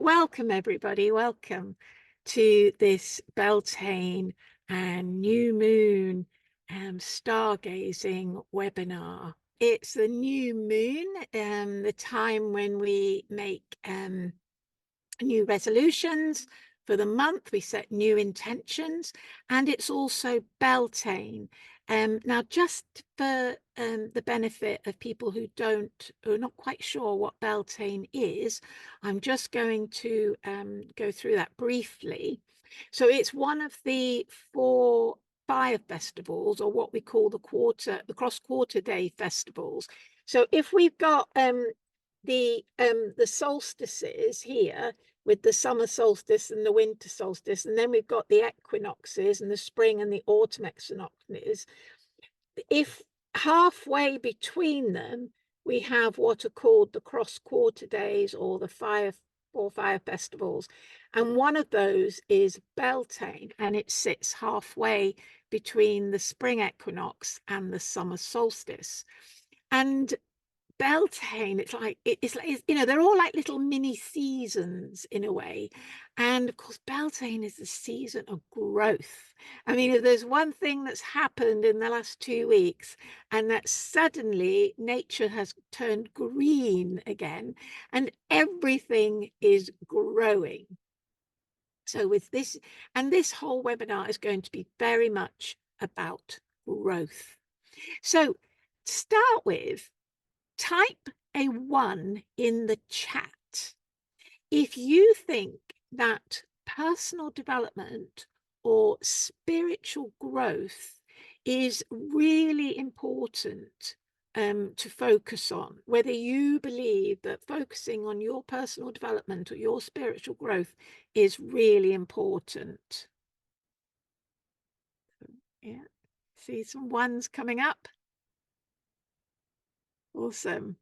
Welcome, everybody. Welcome to this Beltane and new moon stargazing webinar. It's the new moon, the time when we make new resolutions for the month. We set new intentions, and it's also Beltane. Now, just for the benefit of people who are not quite sure what Beltane is, I'm just going to go through that briefly. So it's one of the 4 fire festivals, or what we call the cross-quarter day festivals. So if we've got the solstices here, with the summer solstice and the winter solstice, and then we've got the equinoxes and the spring and the autumn equinoxes. If halfway between them we have what are called the cross-quarter days, or the fire festivals, and one of those is Beltane, and it sits halfway between the spring equinox and the summer solstice. And Beltane, it's like they're all like little mini seasons in a way. And of course, Beltane is the season of growth. I mean, if there's one thing that's happened in the last 2 weeks, and that suddenly nature has turned green again, and everything is growing. So with this, and this whole webinar is going to be very much about growth. So to start with, type a 1 in the chat if you think that personal development or spiritual growth is really important to focus on, whether you believe that focusing on your personal development or your spiritual growth is really important. Yeah, see some 1s coming up. Awesome.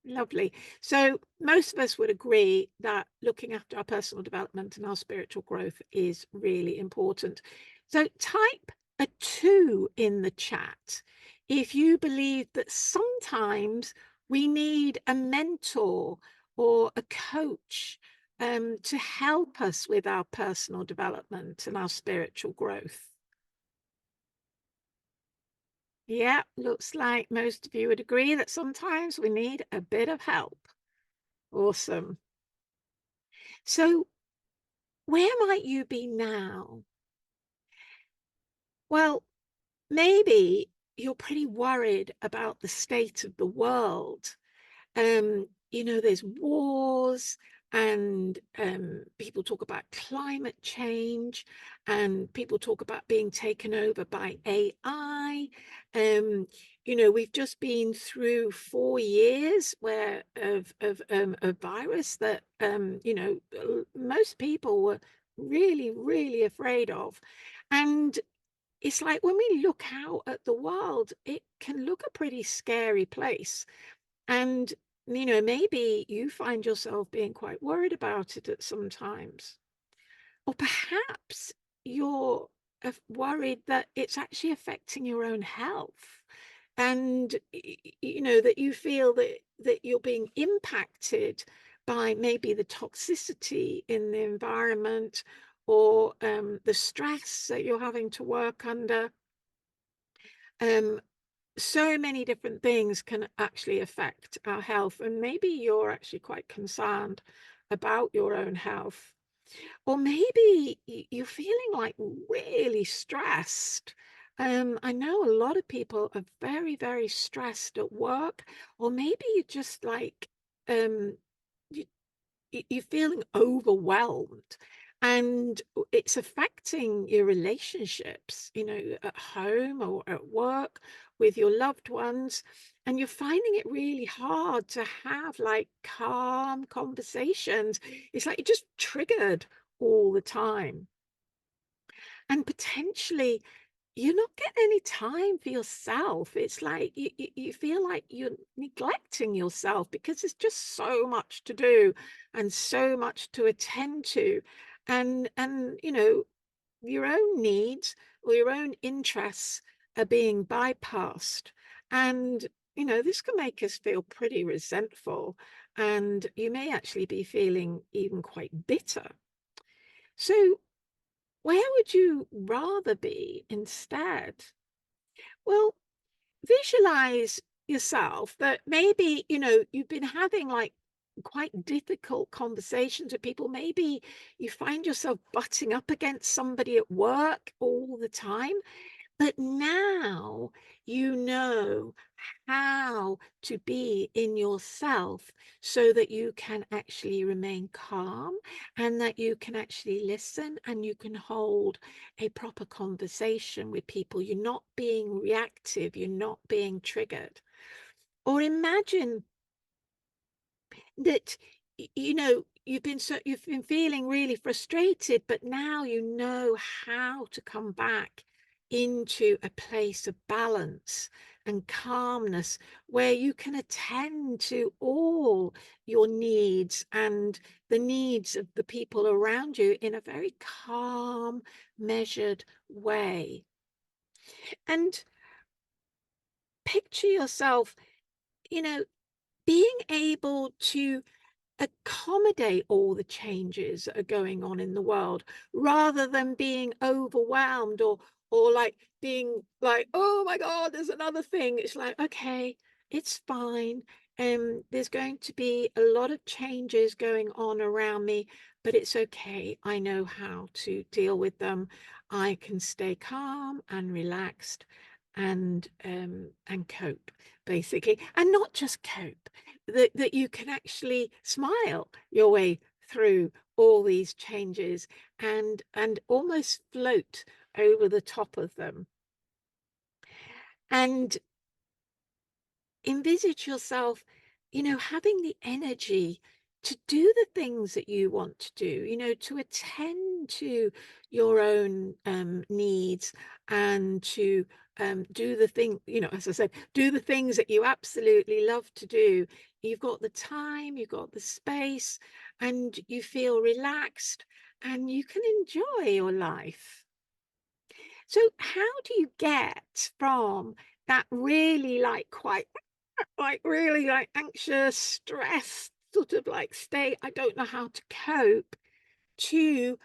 Lovely. So most of us would agree that looking after our personal development and our spiritual growth is really important. So type a 2 in the chat if you believe that sometimes we need a mentor or a coach to help us with our personal development and our spiritual growth. Yeah, looks like most of you would agree that sometimes we need a bit of help. Awesome. So where might you be now? Well, maybe you're pretty worried about the state of the world. There's wars, and people talk about climate change, and people talk about being taken over by AI. We've just been through 4 years of a virus that most people were really, really afraid of. And it's like, when we look out at the world, it can look a pretty scary place. And maybe you find yourself being quite worried about it at some times. Or perhaps you're worried that it's actually affecting your own health, and that you feel that you're being impacted by maybe the toxicity in the environment, or the stress that you're having to work under. So many different things can actually affect our health, and maybe you're actually quite concerned about your own health. Or maybe you're feeling like really stressed. I know a lot of people are very, very stressed at work, or maybe you're just like you're feeling overwhelmed, and it's affecting your relationships, at home or at work with your loved ones, and you're finding it really hard to have like calm conversations. It's like you're just triggered all the time, and potentially you're not getting any time for yourself. It's like you feel like you're neglecting yourself because there's just so much to do and so much to attend to. And your own needs or your own interests are being bypassed. And this can make us feel pretty resentful and you may actually be feeling even quite bitter. So where would you rather be instead? Well, visualize yourself that maybe, you've been having like quite difficult conversations with people. Maybe you find yourself butting up against somebody at work all the time. But now you know how to be in yourself so that you can actually remain calm and that you can actually listen and you can hold a proper conversation with people. You're not being reactive, you're not being triggered. Or imagine that you've been feeling really frustrated, but now you know how to come back into a place of balance and calmness where you can attend to all your needs and the needs of the people around you in a very calm, measured way. And picture yourself, being able to accommodate all the changes that are going on in the world rather than being overwhelmed or like being like, oh my god, there's another thing. It's like, okay, it's fine. There's going to be a lot of changes going on around me, but it's okay. I know how to deal with them. I can stay calm and relaxed and cope, basically, and not just cope, that you can actually smile your way through all these changes and almost float over the top of them. And envisage yourself, having the energy to do the things that you want to do, to attend to your own needs and to do the thing, as I said, do the things that you absolutely love to do. You've got the time, you've got the space, and you feel relaxed and you can enjoy your life. So how do you get from that really really anxious, stressed sort of like state, I don't know how to cope, to,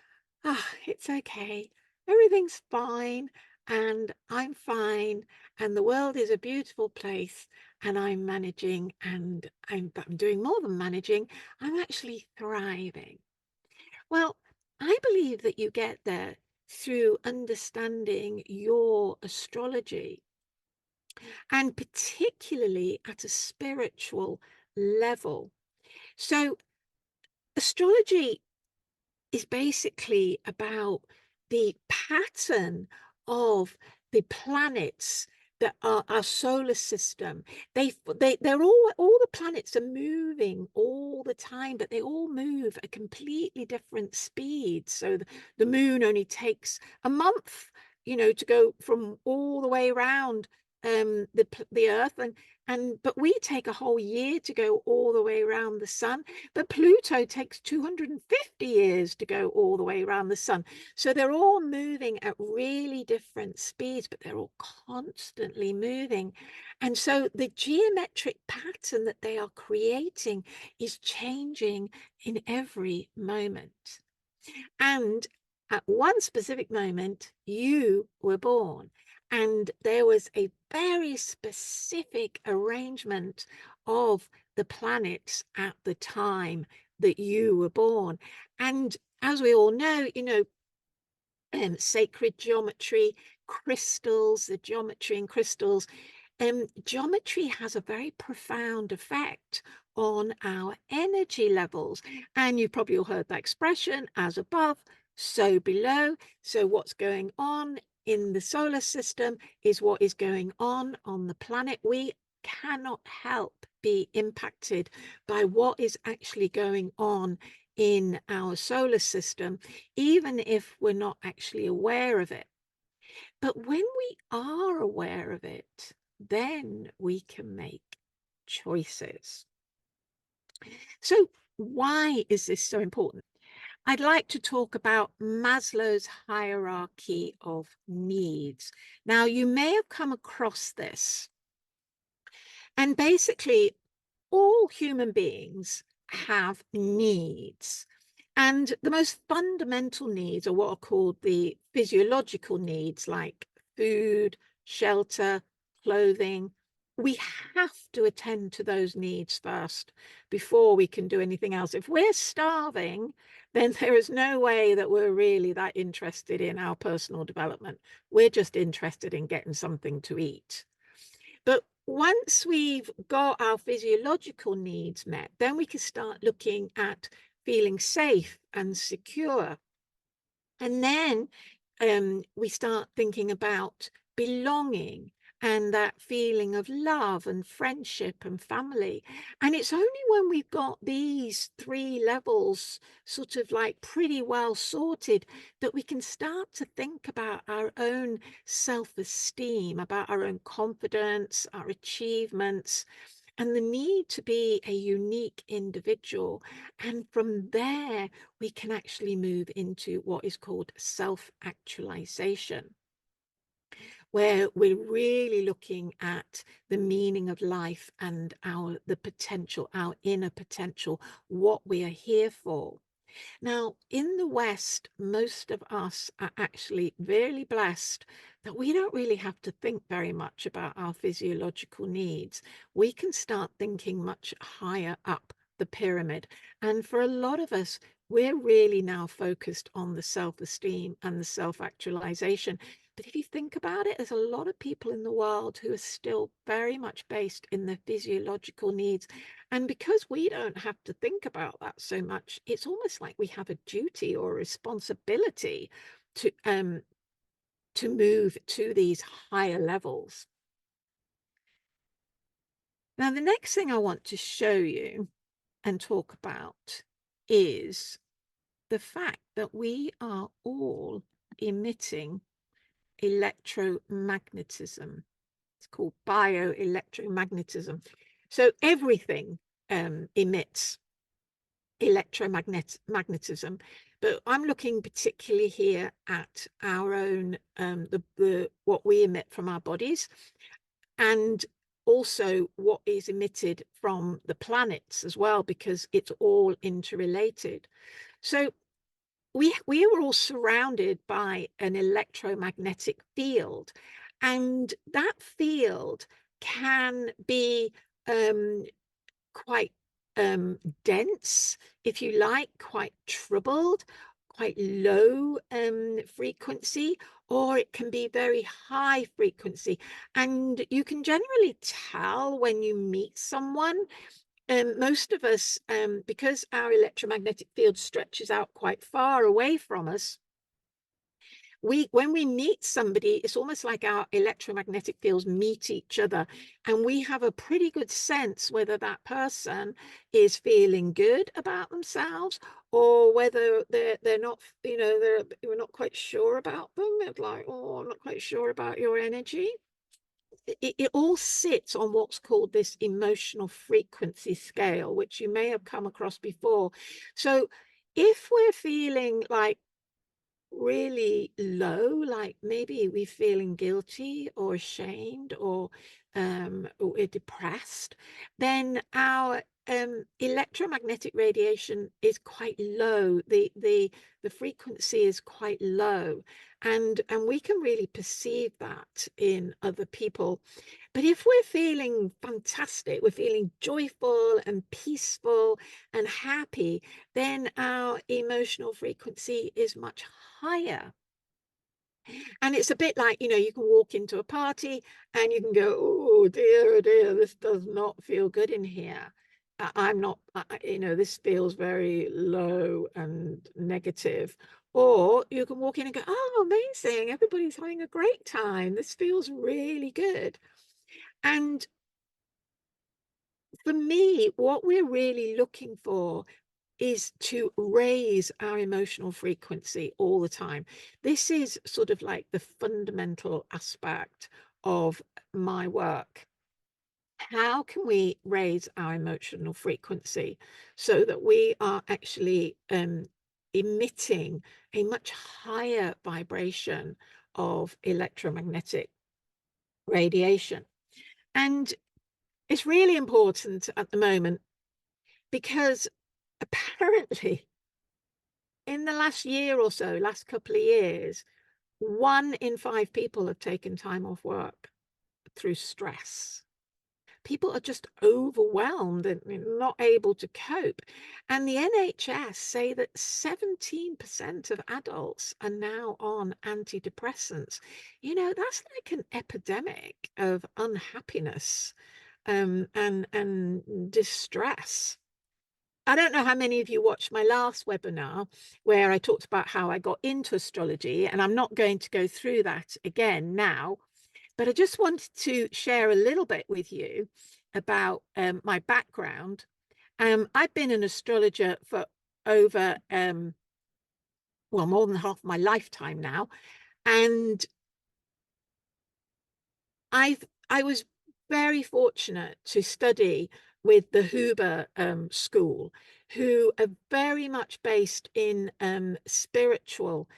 it's okay, everything's fine, and I'm fine, and the world is a beautiful place, and I'm managing, and I'm doing more than managing, I'm actually thriving. Well, I believe that you get there through understanding your astrology, and particularly at a spiritual level. So, astrology is basically about the pattern of the planets that are our solar system. They're all the planets are moving all the time, but they all move at completely different speeds. So the moon only takes a month, to go from all the way around the earth, but we take a whole year to go all the way around the sun, but Pluto takes 250 years to go all the way around the sun. So they're all moving at really different speeds, but they're all constantly moving. And so the geometric pattern that they are creating is changing in every moment. And at one specific moment, you were born, and there was a very specific arrangement of the planets at the time that you were born. And as we all know, sacred geometry, crystals, the geometry in crystals, geometry has a very profound effect on our energy levels. And you've probably all heard that expression, as above, so below. So what's going on in the solar system is what is going on the planet. We cannot help be impacted by what is actually going on in our solar system, even if we're not actually aware of it. But when we are aware of it, then we can make choices. So why is this so important? I'd like to talk about Maslow's hierarchy of needs. Now, you may have come across this. And basically, all human beings have needs. And the most fundamental needs are what are called the physiological needs, like food, shelter, clothing. We have to attend to those needs first before we can do anything else. If we're starving, then there is no way that we're really that interested in our personal development. We're just interested in getting something to eat. But once we've got our physiological needs met, then we can start looking at feeling safe and secure. And then we start thinking about belonging and that feeling of love and friendship and family. And it's only when we've got these three levels sort of like pretty well sorted that we can start to think about our own self-esteem, about our own confidence, our achievements, and the need to be a unique individual. And from there, we can actually move into what is called self-actualization, where we're really looking at the meaning of life and the potential, our inner potential, what we are here for. Now, in the West, most of us are actually very blessed that we don't really have to think very much about our physiological needs. We can start thinking much higher up the pyramid. And for a lot of us, we're really now focused on the self-esteem and the self-actualization. But if you think about it, there's a lot of people in the world who are still very much based in their physiological needs. And because we don't have to think about that so much, it's almost like we have a duty or a responsibility to move to these higher levels. Now, the next thing I want to show you and talk about is the fact that we are all emitting electromagnetism. It's called bioelectromagnetism. So everything emits electromagnetism, but I'm looking particularly here at our own what we emit from our bodies, and also what is emitted from the planets as well, because it's all interrelated. So we were all surrounded by an electromagnetic field, and that field can be quite dense, if you like, quite troubled, quite low frequency, or it can be very high frequency. And you can generally tell when you meet someone. Most of us, because our electromagnetic field stretches out quite far away from us, when we meet somebody, it's almost like our electromagnetic fields meet each other, and we have a pretty good sense whether that person is feeling good about themselves or whether they're not, we're not quite sure about them. It's like, oh, I'm not quite sure about your energy. It all sits on what's called this emotional frequency scale, which you may have come across before. So if we're feeling like really low, like maybe we're feeling guilty or ashamed or we're depressed, then our electromagnetic radiation is quite low. The frequency is quite low, and we can really perceive that in other people. But if we're feeling fantastic, we're feeling joyful and peaceful and happy, then our emotional frequency is much higher. And it's a bit like, you can walk into a party and you can go, oh dear, this does not feel good in here. I'm not, this feels very low and negative. Or you can walk in and go, oh, amazing, everybody's having a great time. This feels really good. And for me, what we're really looking for is to raise our emotional frequency all the time. This is sort of like the fundamental aspect of my work. How can we raise our emotional frequency so that we are actually emitting a much higher vibration of electromagnetic radiation? And It's really important at the moment because apparently in the last year or so, last couple of years, 1 in 5 people have taken time off work through stress. People are just overwhelmed and not able to cope. And the NHS say that 17% of adults are now on antidepressants. You know, that's like an epidemic of unhappiness and distress. I don't know how many of you watched my last webinar where I talked about how I got into astrology, and I'm not going to go through that again now, but I just wanted to share a little bit with you about my background. I've been an astrologer for over, well, more than half my lifetime now, and I was very fortunate to study with the Huber School, who are very much based in spiritual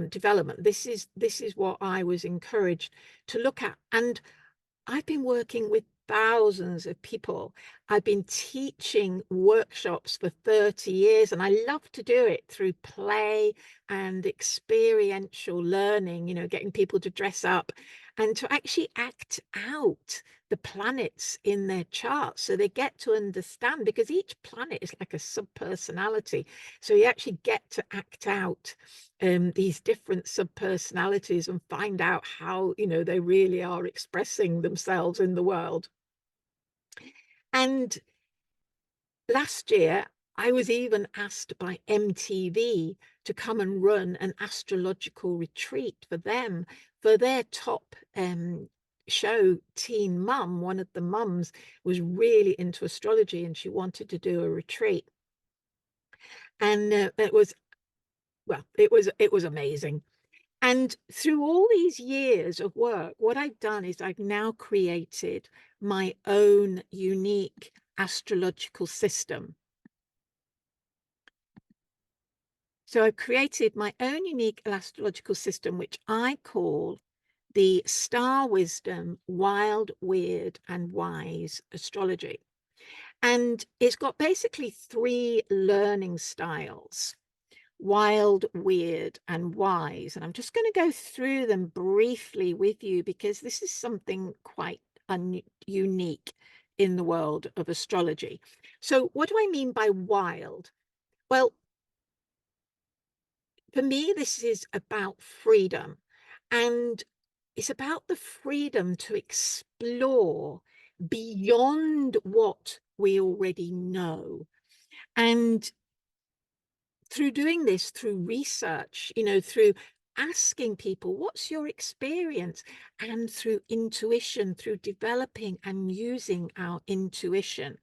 development. This is what I was encouraged to look at, and I've been working with thousands of people. I've been teaching workshops for 30 years, and I love to do it through play and experiential learning, you know, getting people to dress up and to actually act out the planets in their charts so they get to understand, because each planet is like a subpersonality. So you actually get to act out these different subpersonalities and find out how, you know, they really are expressing themselves in the world. And last year, I was even asked by MTV to come and run an astrological retreat for them, for their top show, Teen Mum. One of the mums was really into astrology and she wanted to do a retreat. And it was, well, it was amazing. And through all these years of work, what I've done is I've now created my own unique astrological system. So I've created my own unique astrological system, which I call the Star Wisdom Wild, Weird, and Wise Astrology. And it's got basically 3 learning styles: wild, weird, and wise. And I'm just going to go through them briefly with you because this is something quite unique in the world of astrology. So what do I mean by wild? Well, for me, this is about freedom, and it's about the freedom to explore beyond what we already know. And through doing this, through research, you know, through asking people, what's your experience? And through intuition, through developing and using our intuition.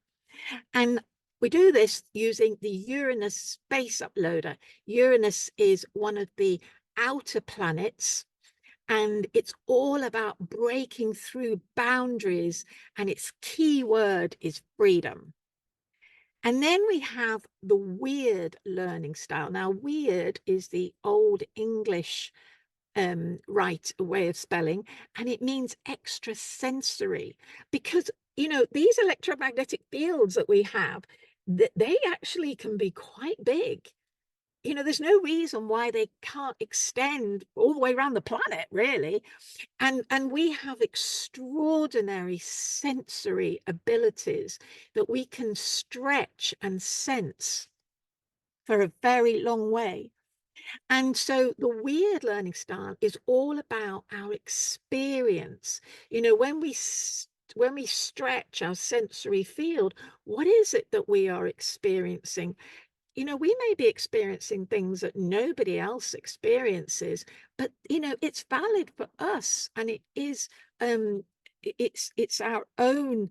And we do this using the Uranus space uploader. Uranus is one of the outer planets, and it's all about breaking through boundaries, and its key word is freedom. And then we have the weird learning style. Now, weird is the old English right way of spelling, and it means extrasensory, because, you know, these electromagnetic fields that we have, they actually can be quite big. You know, there's no reason why they can't extend all the way around the planet, really. And we have extraordinary sensory abilities that we can stretch and sense for a very long way. And so the weird learning style is all about our experience. You know, when we stretch our sensory field, what is it that we are experiencing? You know, we may be experiencing things that nobody else experiences, but, you know, it's valid for us, and it is it's our own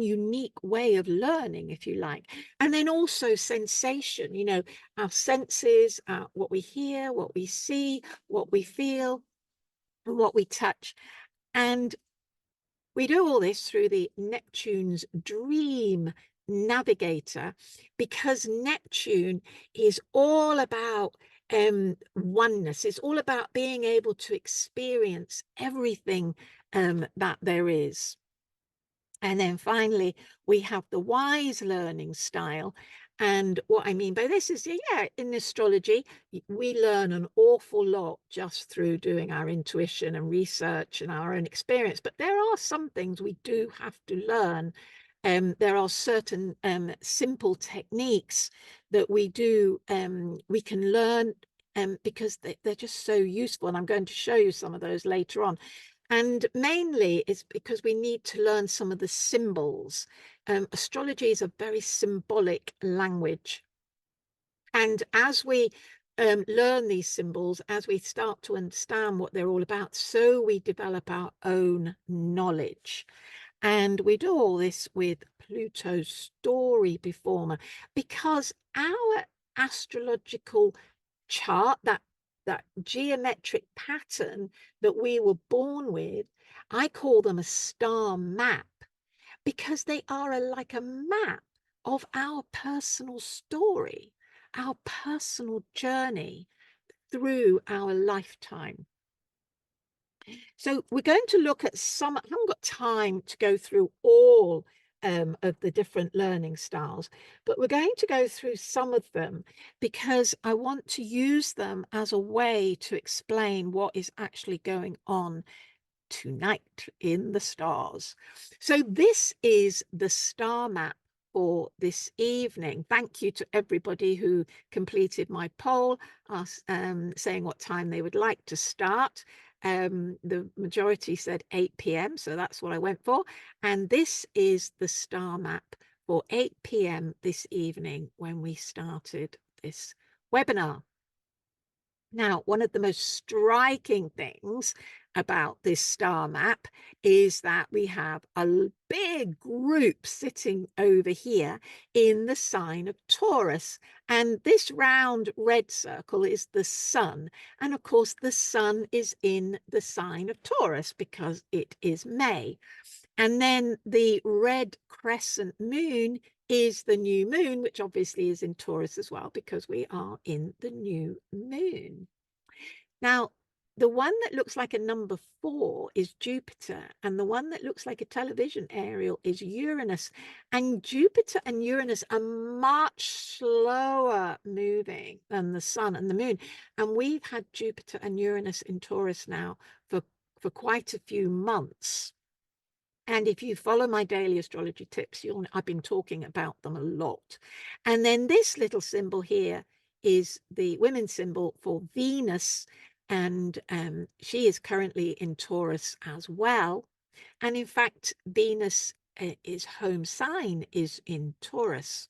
unique way of learning, if you like. And then also sensation, you know, our senses, what we hear, what we see, what we feel, and what we touch. And we do all this through the Neptune's Dream Navigator, because Neptune is all about oneness. It's all about being able to experience everything that there is. And then finally, we have the wise learning style. And what I mean by this is, yeah, in astrology, we learn an awful lot just through doing our intuition and research and our own experience. But there are some things we do have to learn. There are certain simple techniques that we can learn because they're just so useful. And I'm going to show you some of those later on. And mainly it's because we need to learn some of the symbols. Astrology is a very symbolic language. And as we learn these symbols, as we start to understand what they're all about, so we develop our own knowledge. And we do all this with Pluto's story performer, because our astrological chart, that geometric pattern that we were born with, I call them a star map, because they are like a map of our personal story, our personal journey through our lifetime. So we're going to look at some. I haven't got time to go through all of the different learning styles, but we're going to go through some of them because I want to use them as a way to explain what is actually going on tonight in the stars. So this is the star map for this evening. Thank you to everybody who completed my poll, saying what time they would like to start. The majority said 8 p.m, so that's what I went for. And this is the star map for 8 p.m. this evening when we started this webinar. Now, one of the most striking things about this star map is that we have a big group sitting over here in the sign of Taurus. And this round red circle is the sun. And of course, the sun is in the sign of Taurus because it is May. And then the red crescent moon is the new moon, which obviously is in Taurus as well, because we are in the new moon. Now, the one that looks like a number 4 is Jupiter, and the one that looks like a television aerial is Uranus. And Jupiter and Uranus are much slower moving than the sun and the moon. And we've had Jupiter and Uranus in Taurus now for quite a few months. And if you follow my daily astrology tips, I've been talking about them a lot. And then this little symbol here is the women's symbol for Venus. And she is currently in Taurus as well. And in fact, Venus, is home sign is in Taurus.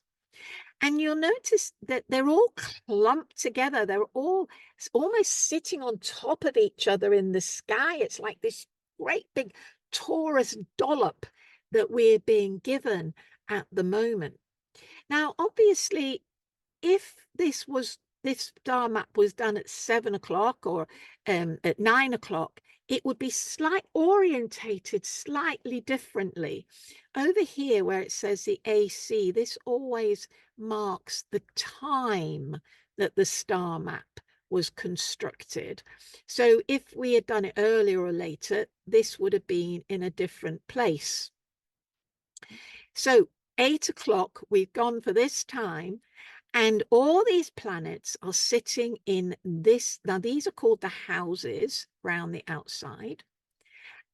And you'll notice that they're all clumped together. They're all almost sitting on top of each other in the sky. It's like this great big Taurus dollop that we're being given at the moment. Now, obviously, if this star map was done at 7 o'clock or at 9 o'clock, it would be orientated slightly differently. Over here where it says the AC, this always marks the time that the star map was constructed. So if we had done it earlier or later, this would have been in a different place. So 8 o'clock, we've gone for this time. And all these planets are sitting in this. Now, these are called the houses around the outside.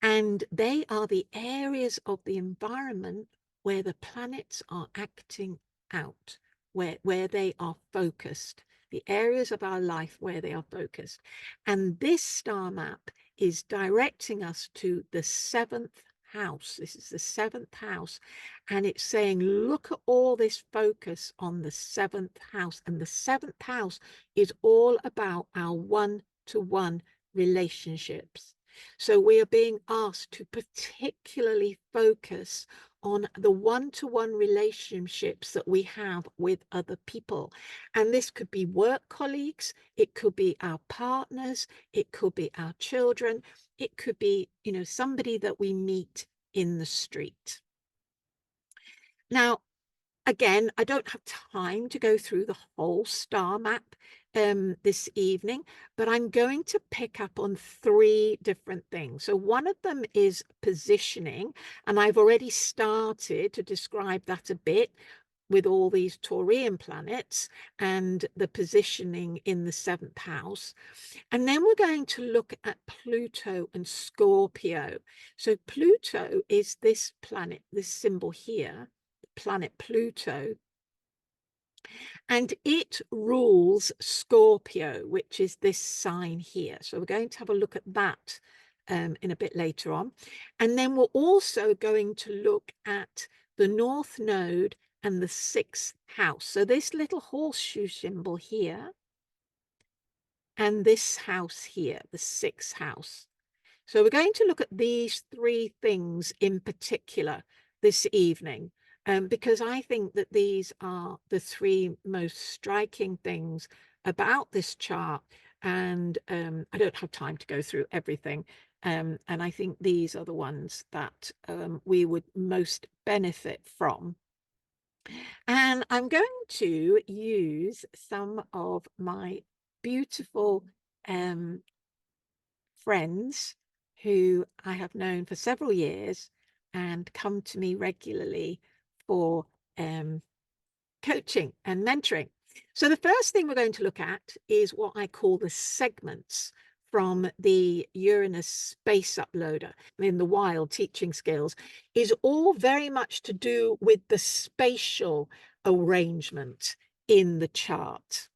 And they are the areas of the environment where the planets are acting out, where they are focused, the areas of our life where they are focused. And this star map is directing us to the 7th house. This is the 7th house. And it's saying, look at all this focus on the 7th house. And the 7th house is all about our one-to-one relationships. So we are being asked to particularly focus on the one-to-one relationships that we have with other people. And this could be work colleagues, it could be our partners, it could be our children, it could be, somebody that we meet in the street. Now, again, I don't have time to go through the whole star map this evening, but I'm going to pick up on 3 different things. So one of them is positioning, and I've already started to describe that a bit with all these Taurian planets and the positioning in the 7th house. And then we're going to look at Pluto and Scorpio. So Pluto is this planet, this symbol here, planet Pluto, and it rules Scorpio, which is this sign here. So we're going to have a look at that in a bit later on. And then we're also going to look at the North Node and the 6th house. So this little horseshoe symbol here and this house here, the 6th house. So we're going to look at these 3 things in particular this evening, because I think that these are the 3 most striking things about this chart. And I don't have time to go through everything. And I think these are the ones that we would most benefit from. And I'm going to use some of my beautiful friends who I have known for several years and come to me regularly for coaching and mentoring. So the first thing we're going to look at is what I call the segments from the Uranus space uploader in the wild teaching skills, is all very much to do with the spatial arrangement in the chart.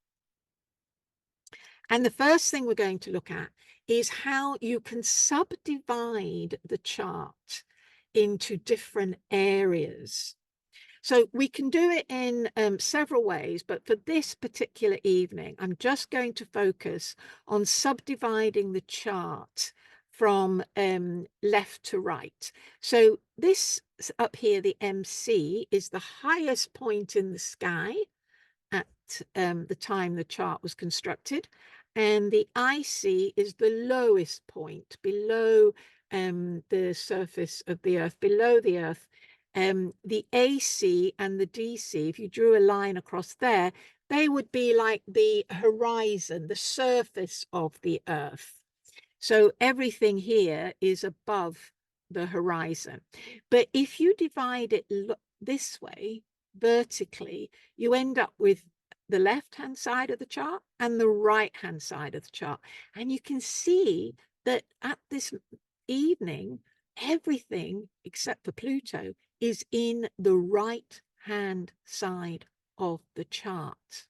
And the first thing we're going to look at is how you can subdivide the chart into different areas. So we can do it in several ways, but for this particular evening, I'm just going to focus on subdividing the chart from left to right. So this up here, the MC, is the highest point in the sky at the time the chart was constructed, and the IC is the lowest point below the surface of the Earth, below the Earth. The AC and the DC, if you drew a line across there, they would be like the horizon, the surface of the Earth. So everything here is above the horizon. But if you divide it this way, vertically, you end up with the left-hand side of the chart and the right-hand side of the chart. And you can see that at this evening, everything except for Pluto is in the right-hand side of the chart.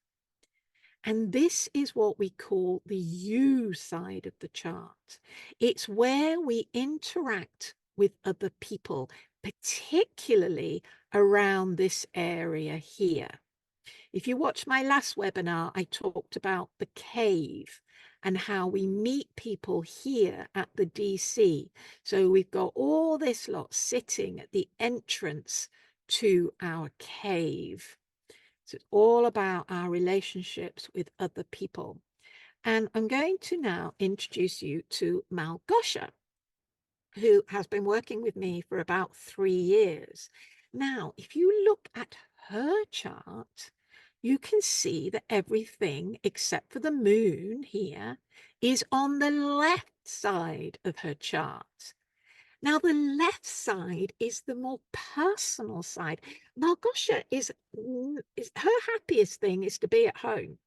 And this is what we call the U side of the chart. It's where we interact with other people, particularly around this area here. If you watch my last webinar, I talked about the cave and how we meet people here at the DC. So we've got all this lot sitting at the entrance to our cave. So it's all about our relationships with other people. And I'm going to now introduce you to Malgosha, who has been working with me for about 3 years. Now, if you look at her chart, you can see that everything except for the moon here is on the left side of her chart. Now, the left side is the more personal side. Malgosha is her happiest thing is to be at home.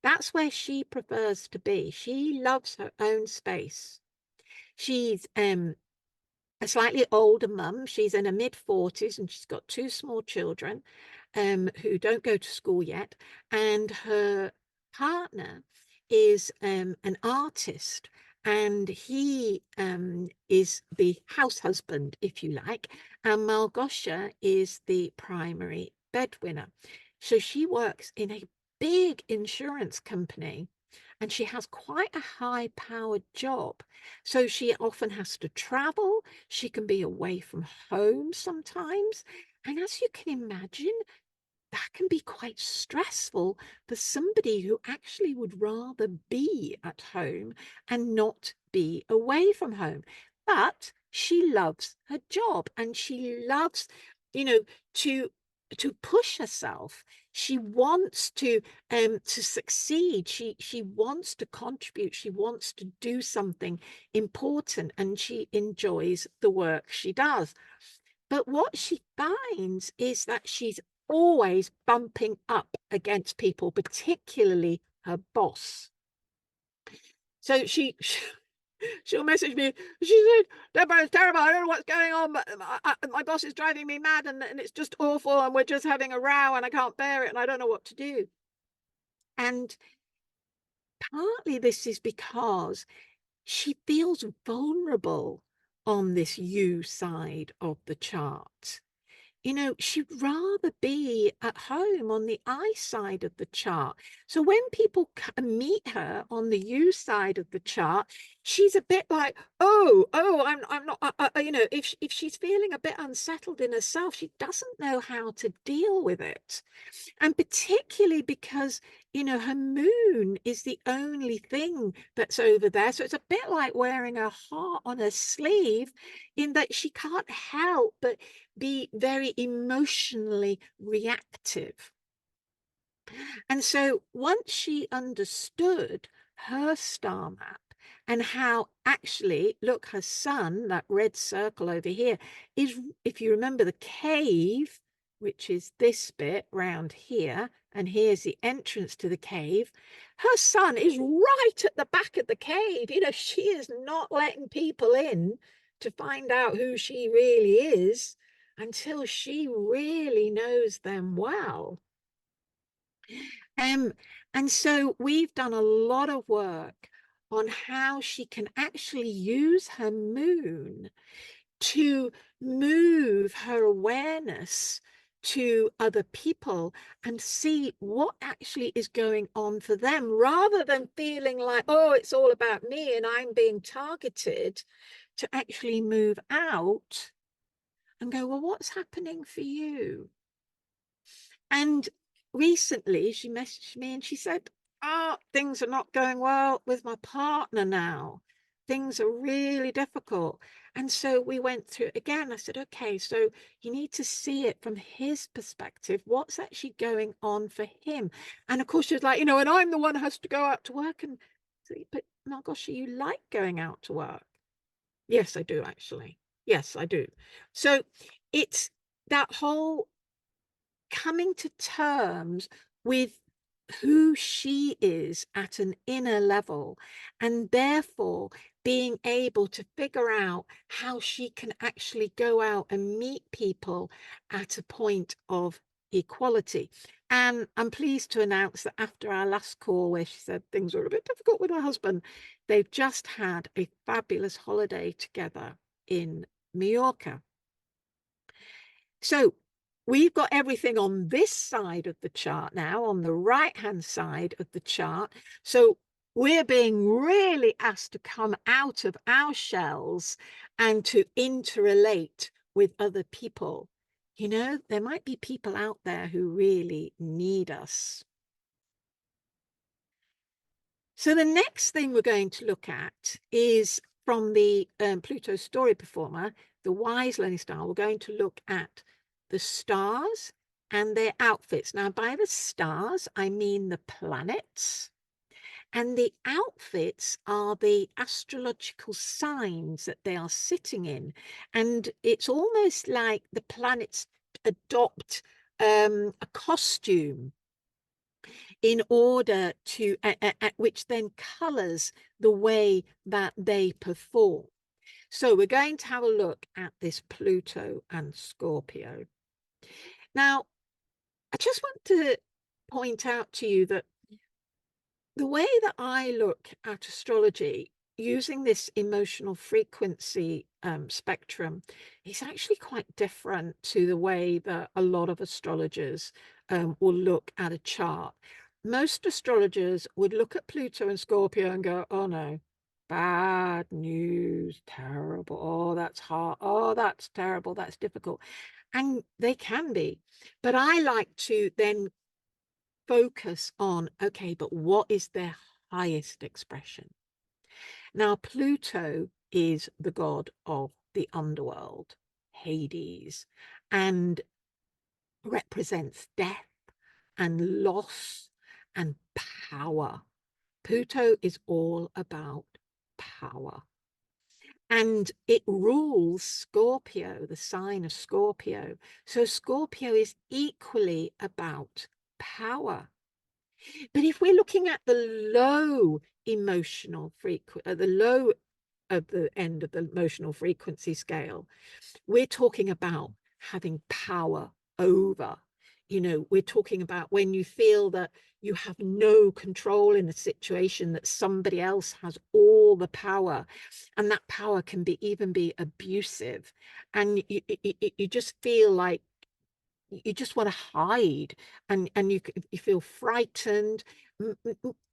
That's where she prefers to be. She loves her own space. She's a slightly older mum. She's in her mid-40s and she's got 2 small children who don't go to school yet. And her partner is an artist, and he is the house husband, if you like, and Malgosha is the primary breadwinner. So she works in a big insurance company, and she has quite a high-powered job. So she often has to travel. She can be away from home sometimes. And as you can imagine, that can be quite stressful for somebody who actually would rather be at home and not be away from home. But she loves her job, and she loves, to push herself. She wants to succeed. She wants to contribute. She wants to do something important, and she enjoys the work she does. But what she finds is that she's always bumping up against people, particularly her boss. So she'll message me. She said, "Deborah, it's terrible. I don't know what's going on, but my boss is driving me mad, and it's just awful, and we're just having a row, and I can't bear it, and I don't know what to do." And partly this is because she feels vulnerable on this you side of the chart. She'd rather be at home on the I side of the chart. So when people meet her on the U side of the chart, she's a bit like, oh, I'm not, if she's feeling a bit unsettled in herself, she doesn't know how to deal with it. And particularly because, her moon is the only thing that's over there. So it's a bit like wearing a heart on her sleeve, in that she can't help but be very emotionally reactive. And so once she understood her star map and how actually, look, her sun, that red circle over here, is, if you remember, the cave, which is this bit round here, and here's the entrance to the cave. Her sun is right at the back of the cave. She is not letting people in to find out who she really is until she really knows them well. And so we've done a lot of work on how she can actually use her moon to move her awareness to other people and see what actually is going on for them, rather than feeling like, oh, it's all about me and I'm being targeted, to actually move out and go, well, what's happening for you? And recently she messaged me and she said, oh, things are not going well with my partner now. Things are really difficult. And so we went through it again. I said, okay, so you need to see it from his perspective. What's actually going on for him? And of course, she was like, and I'm the one who has to go out to work. And but my gosh, you like going out to work? Yes, I do, actually. Yes, I do. So it's that whole coming to terms with who she is at an inner level, and therefore being able to figure out how she can actually go out and meet people at a point of equality. And I'm pleased to announce that after our last call, where she said things were a bit difficult with her husband, they've just had a fabulous holiday together in Mallorca. So we've got everything on this side of the chart now, on the right-hand side of the chart. So we're being really asked to come out of our shells and to interrelate with other people. There might be people out there who really need us. So the next thing we're going to look at is from the Pluto story performer, the Wise Learning Star. We're going to look at the stars and their outfits. Now, by the stars, I mean the planets. And the outfits are the astrological signs that they are sitting in. And it's almost like the planets adopt a costume in order to, which then colors the way that they perform. So we're going to have a look at this Pluto and Scorpio. Now, I just want to point out to you that the way that I look at astrology using this emotional frequency spectrum is actually quite different to the way that a lot of astrologers will look at a chart. Most astrologers would look at Pluto and Scorpio and go, oh no, bad news, terrible. Oh, that's hard. Oh, that's terrible. That's difficult. And they can be. But I like to then focus on, okay, but what is their highest expression? Now, Pluto is the god of the underworld, Hades, and represents death and loss and power. Pluto is all about power. And it rules Scorpio, the sign of Scorpio. So Scorpio is equally about power. But if we're looking at the low emotional frequency, the low of the end of the emotional frequency scale, we're talking about having power over. We're talking about when you feel that you have no control in a situation, that somebody else has all the power, and that power can even be abusive, and you just feel like you just want to hide, and you feel frightened.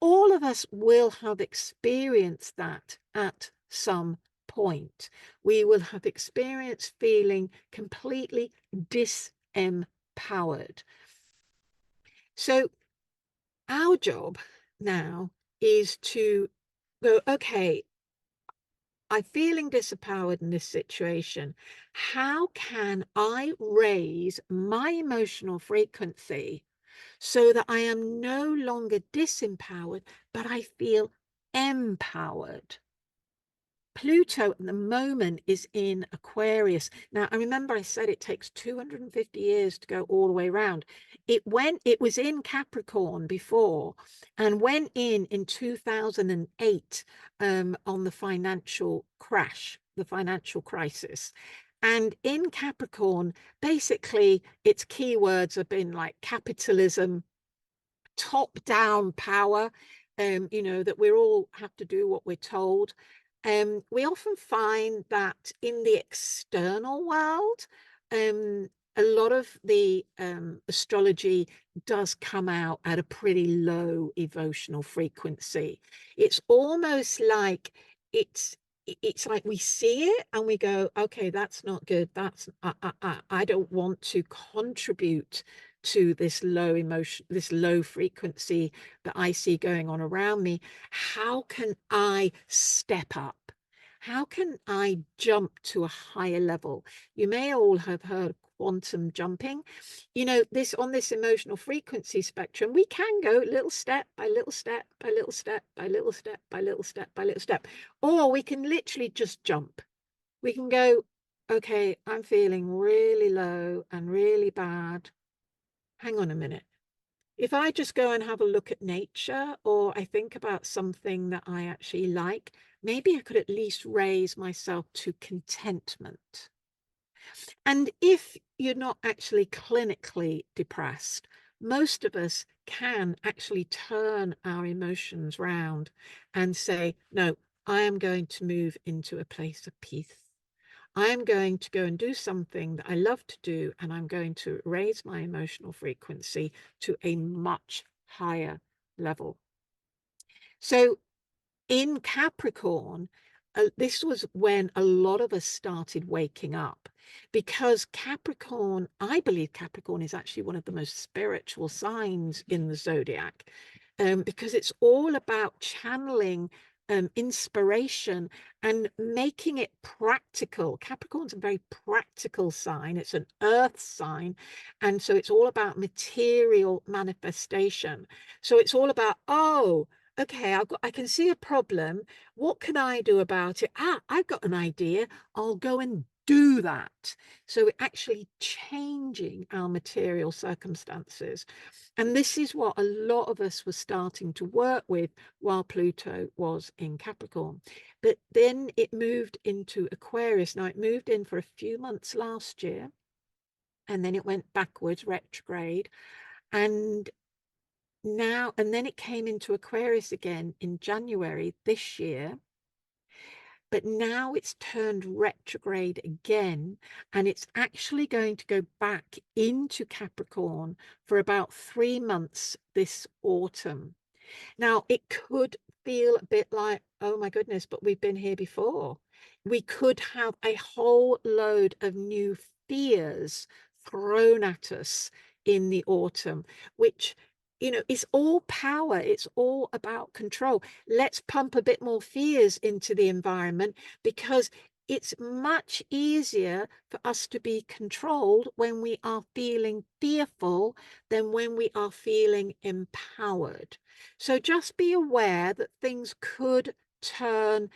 All of us will have experienced that at some point. We will have experienced feeling completely disempowered. So our job now is to go, okay, I'm feeling disempowered in this situation. How can I raise my emotional frequency so that I am no longer disempowered, but I feel empowered? Pluto at the moment is in Aquarius. Now, I remember I said it takes 250 years to go all the way around. It was in Capricorn before, and went in 2008 on the financial crash, the financial crisis. And in Capricorn, basically, its keywords have been like capitalism, top-down power, that we all have to do what we're told. We often find that in the external world, a lot of the astrology does come out at a pretty low emotional frequency. It's almost like it's like we see it and we go, okay, that's not good. I don't want to contribute to this low emotion, this low frequency that I see going on around me. How can I step up? How can I jump to a higher level? You may all have heard quantum jumping. This on this emotional frequency spectrum, we can go little step by little step by little step by little step by little step by little step, or we can literally just jump. We can go, okay, I'm feeling really low and really bad. Hang on a minute. If I just go and have a look at nature, or I think about something that I actually like, maybe I could at least raise myself to contentment. And if you're not actually clinically depressed, most of us can actually turn our emotions round and say, no, I am going to move into a place of peace. I'm going to go and do something that I love to do, and I'm going to raise my emotional frequency to a much higher level. So in Capricorn, this was when a lot of us started waking up, because Capricorn, I believe Capricorn is actually one of the most spiritual signs in the zodiac, because it's all about channeling inspiration and making it practical. Capricorn's a very practical sign. It's an earth sign. And so it's all about material manifestation. So it's all about, oh, okay, I can see a problem. What can I do about it? I've got an idea. I'll go and do that. So we're actually changing our material circumstances. And this is what a lot of us were starting to work with while Pluto was in Capricorn. But then it moved into Aquarius. Now, it moved in for a few months last year, and then it went backwards, retrograde. And then it came into Aquarius again in January this year. But now it's turned retrograde again, and it's actually going to go back into Capricorn for about 3 months this autumn. Now, it could feel a bit like, oh my goodness, but we've been here before. We could have a whole load of new fears thrown at us in the autumn, which, it's all power. It's all about control. Let's pump a bit more fears into the environment, because it's much easier for us to be controlled when we are feeling fearful than when we are feeling empowered. So just be aware that things could turn,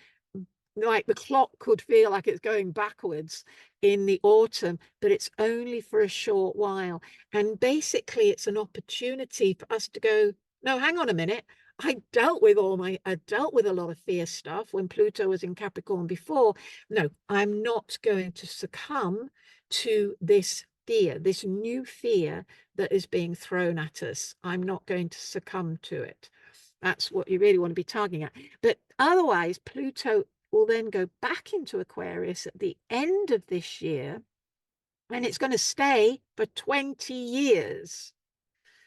like the clock could feel like it's going backwards in the autumn, but it's only for a short while. And basically, it's an opportunity for us to go, no, hang on a minute. I dealt with a lot of fear stuff when Pluto was in Capricorn before. No, I'm not going to succumb to this fear, this new fear that is being thrown at us. I'm not going to succumb to it. That's what you really want to be targeting at. But otherwise, Pluto will then go back into Aquarius at the end of this year, and it's going to stay for 20 years.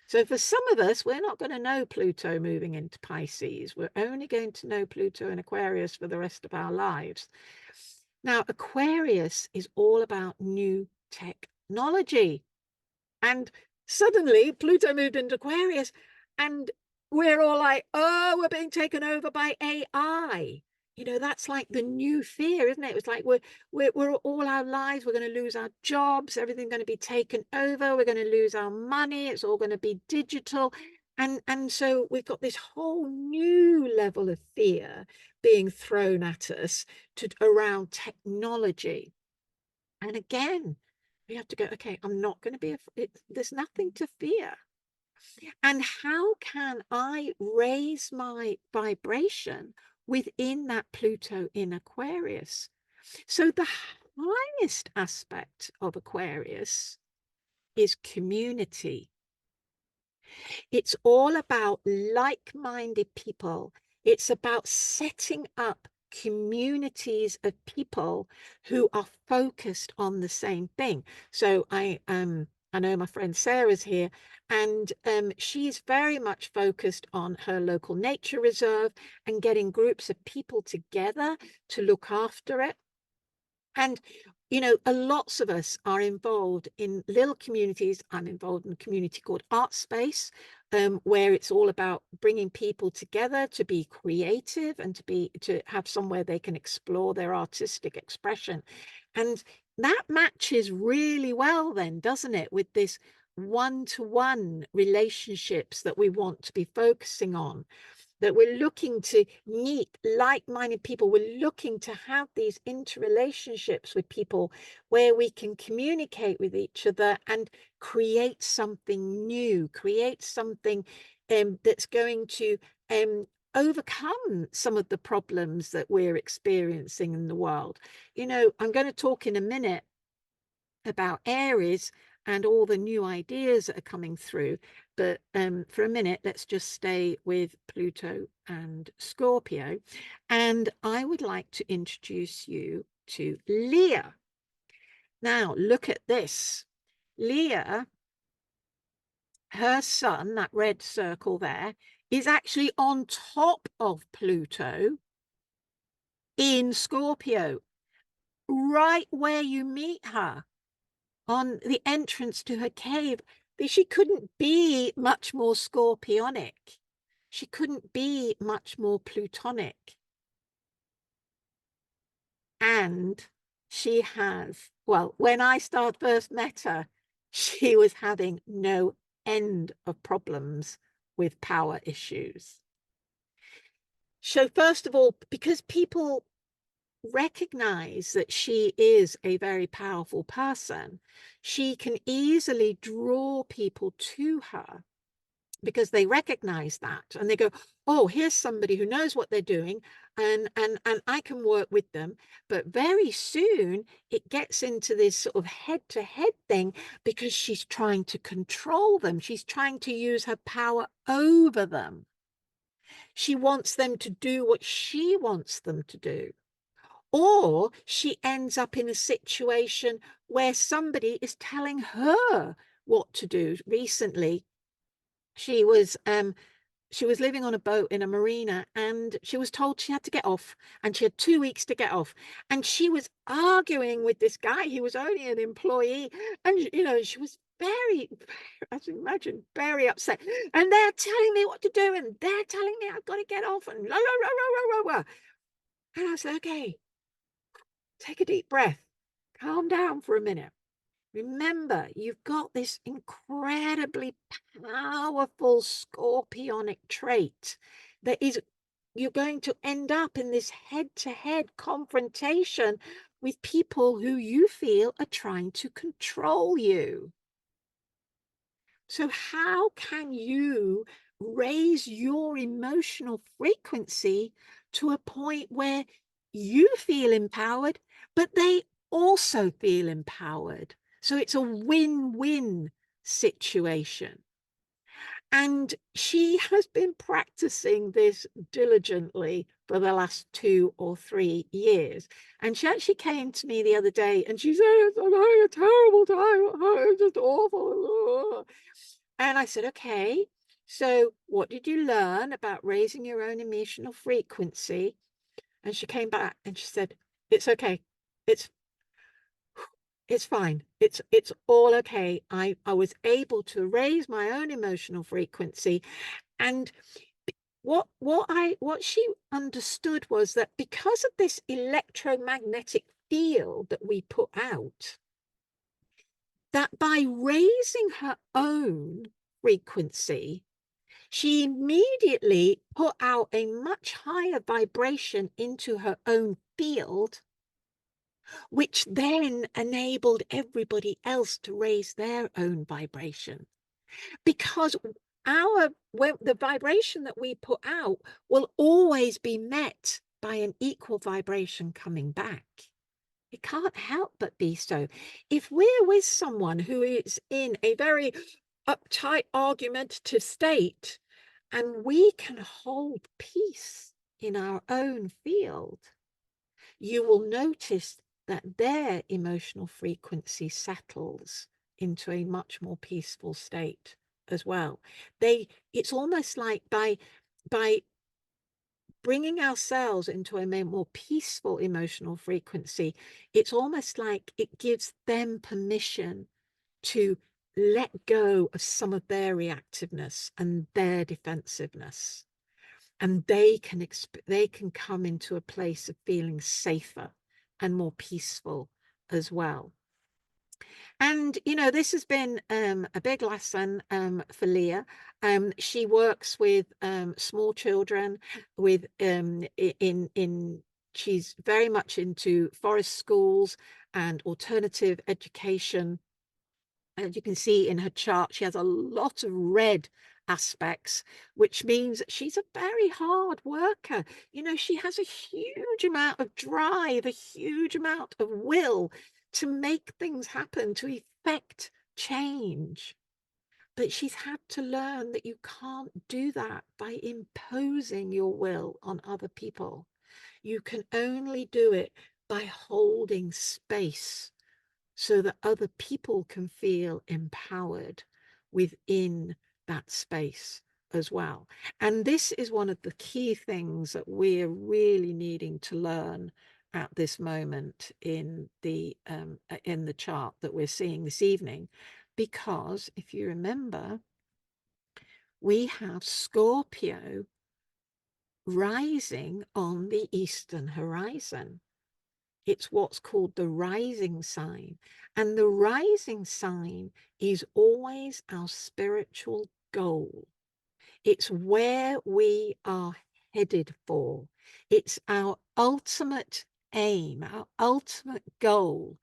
So for some of us, we're not going to know Pluto moving into Pisces. We're only going to know Pluto in Aquarius for the rest of our lives. Now, Aquarius is all about new technology. And suddenly Pluto moved into Aquarius, and we're all like, oh, we're being taken over by AI. You know, that's like the new fear, isn't it? It's like we're all our lives, we're going to lose our jobs, everything's going to be taken over, we're going to lose our money, it's all going to be digital. And so we've got this whole new level of fear being thrown at us around technology. And again, we have to go, okay, I'm not going to be afraid. There's nothing to fear. And how can I raise my vibration within that Pluto in Aquarius? So the highest aspect of Aquarius is community. It's all about like-minded people. It's about setting up communities of people who are focused on the same thing. So I know my friend Sarah's here, and she's very much focused on her local nature reserve and getting groups of people together to look after it. And, you know, lots of us are involved in little communities. I'm involved in a community called Art Space, where it's all about bringing people together to be creative and to have somewhere they can explore their artistic expression. And that matches really well then, doesn't it, with this one-to-one relationships that we want to be focusing on, that we're looking to meet like-minded people. We're looking to have these interrelationships with people where we can communicate with each other and create something new, create something that's going to overcome some of the problems that we're experiencing in the world. You know, I'm going to talk in a minute about Aries and all the new ideas that are coming through. But for a minute, let's just stay with Pluto and Scorpio. And I would like to introduce you to Leah. Now, look at this. Leah, her sun, that red circle there, is actually on top of Pluto in Scorpio, right where you meet her, on the entrance to her cave. She couldn't be much more scorpionic. She couldn't be much more plutonic. And she has, well, when I first met her, she was having no end of problems with power issues. So first of all, because people recognize that she is a very powerful person, she can easily draw people to her because they recognize that, and they go, oh, here's somebody who knows what they're doing, and I can work with them. But very soon it gets into this sort of head-to-head thing because she's trying to control them. She's trying to use her power over them. She wants them to do what she wants them to do. Or she ends up in a situation where somebody is telling her what to do. Recently, she was living on a boat in a marina, and she was told she had to get off, and she had 2 weeks to get off. And she was arguing with this guy. He was only an employee, and you know, she was very, as you imagine, very upset. And they're telling me what to do, and they're telling me I've got to get off, and la la la la la la. And I said, okay, Take a deep breath. Calm down for a minute. Remember, you've got this incredibly powerful scorpionic trait that is, you're going to end up in this head-to-head confrontation with people who you feel are trying to control you. So how can you raise your emotional frequency to a point where you feel empowered, but they also feel empowered? So it's a win-win situation. And she has been practicing this diligently for the last 2 or 3 years. And she actually came to me the other day and she said, I'm having a terrible time. It's just awful. And I said, okay, so what did you learn about raising your own emotional frequency? And she came back and she said, it's okay. It's fine. It's all okay. I was able to raise my own emotional frequency. And what she understood was that because of this electromagnetic field that we put out, that by raising her own frequency, she immediately put out a much higher vibration into her own field, which then enabled everybody else to raise their own vibration. Because the vibration that we put out will always be met by an equal vibration coming back. It can't help but be so. If we're with someone who is in a very uptight, argumentative state, and we can hold peace in our own field, you will notice that their emotional frequency settles into a much more peaceful state as well. It's almost like by bringing ourselves into a more peaceful emotional frequency, it's almost like it gives them permission to let go of some of their reactiveness and their defensiveness, and they can come into a place of feeling safer and more peaceful as well. And this has been a big lesson for Leah. She works with small children, with she's very much into forest schools and alternative education. As you can see in her chart, she has a lot of red aspects, which means she's a very hard worker. She has a huge amount of drive, a huge amount of will to make things happen, to effect change. But she's had to learn that you can't do that by imposing your will on other people. You can only do it by holding space so that other people can feel empowered within that space as well. And this is one of the key things that we're really needing to learn at this moment in the chart that we're seeing this evening, because if you remember, we have Scorpio rising on the eastern horizon. It's what's called the rising sign. And the rising sign is always our spiritual goal. It's where we are headed for. It's our ultimate aim, our ultimate goal.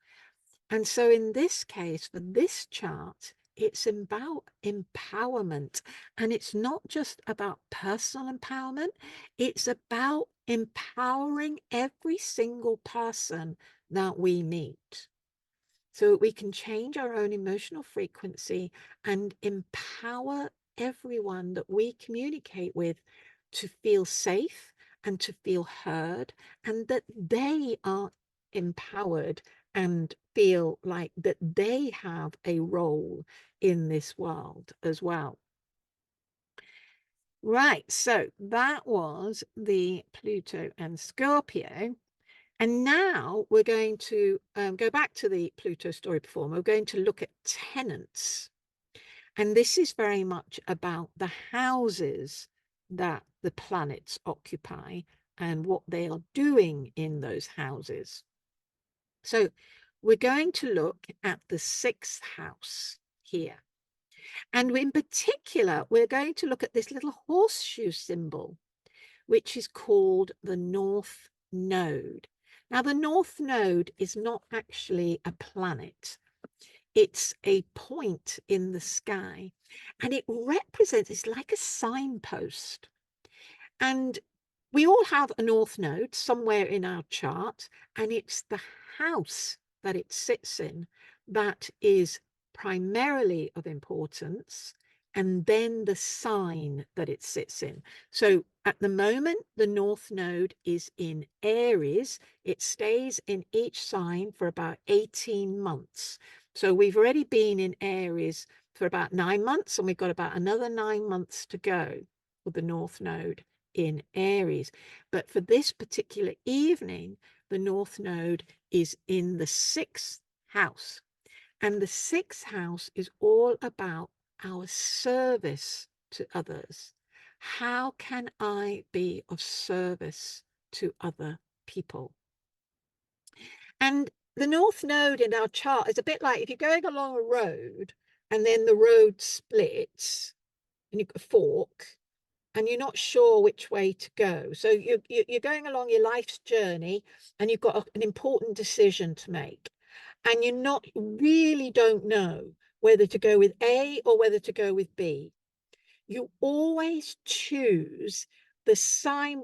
And so in this case, for this chart, it's about empowerment. And it's not just about personal empowerment, it's about empowering every single person that we meet, so that we can change our own emotional frequency and empower everyone that we communicate with to feel safe and to feel heard, and that they are empowered and feel like that they have a role in this world as well. Right, so that was the Pluto and Scorpio. And now we're going to go back to the Pluto story before. We're going to look at tenants. And this is very much about the houses that the planets occupy and what they are doing in those houses. So we're going to look at the 6th house here. And in particular, we're going to look at this little horseshoe symbol, which is called the North Node. Now, the North Node is not actually a planet. It's a point in the sky, and it represents, it's like a signpost. And we all have a North Node somewhere in our chart, and it's the house that it sits in that is primarily of importance, and then the sign that it sits in. So at the moment, the North Node is in Aries. It stays in each sign for about 18 months. So we've already been in Aries for about 9 months, and we've got about another 9 months to go with the North Node in Aries. But for this particular evening, the North Node is in the 6th house. And the 6th house is all about our service to others. How can I be of service to other people? And the North Node in our chart is a bit like if you're going along a road and then the road splits and you've got a fork, and you're not sure which way to go. So you're going along your life's journey, and you've got an important decision to make, and really don't know whether to go with A or whether to go with B. You always choose the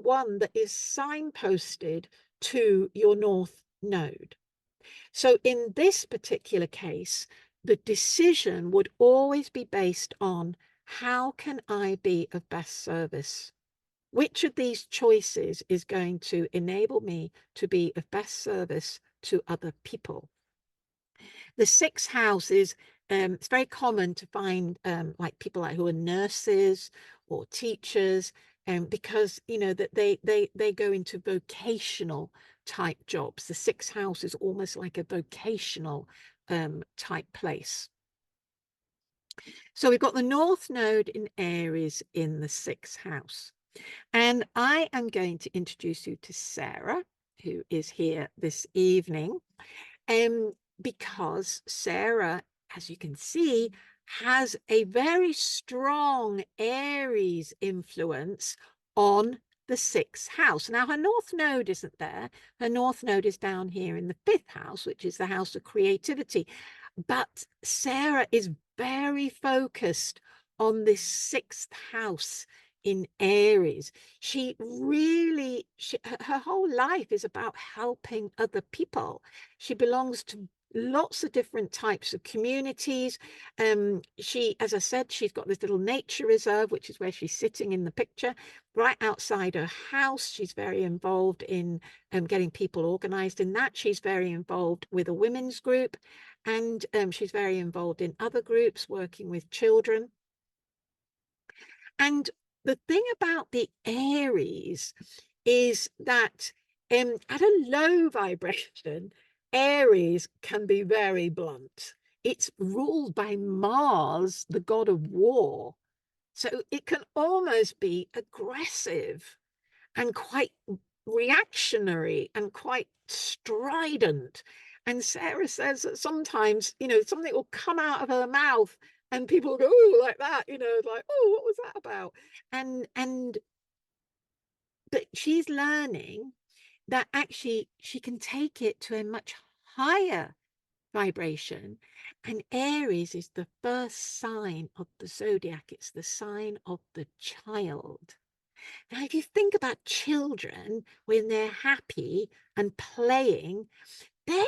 one that is signposted to your North Node. So in this particular case, the decision would always be based on, how can I be of best service? Which of these choices is going to enable me to be of best service to other people? The 6th house is, it's very common to find like people who are nurses or teachers, because that they go into vocational type jobs. The 6th house is almost like a vocational type place. So we've got the North Node in Aries in the 6th house. And I am going to introduce you to Sarah, who is here this evening, because Sarah, as you can see, has a very strong Aries influence on the 6th house. Now, her North Node isn't there. Her North Node is down here in the 5th house, which is the house of creativity. But Sarah is very focused on this 6th house in Aries. Her whole life is about helping other people. She belongs to lots of different types of communities. As I said, she's got this little nature reserve, which is where she's sitting in the picture, right outside her house. She's very involved in getting people organized in that. She's very involved with a women's group, and she's very involved in other groups working with children. And the thing about the Aries is that at a low vibration, Aries can be very blunt. It's ruled by Mars, the god of war. So it can almost be aggressive and quite reactionary and quite strident. And Sarah says that sometimes, something will come out of her mouth and people go, oh, like that, like, oh, what was that about? But she's learning that actually she can take it to a much higher vibration. And Aries is the first sign of the zodiac. It's the sign of the child. Now, if you think about children, when they're happy and playing, they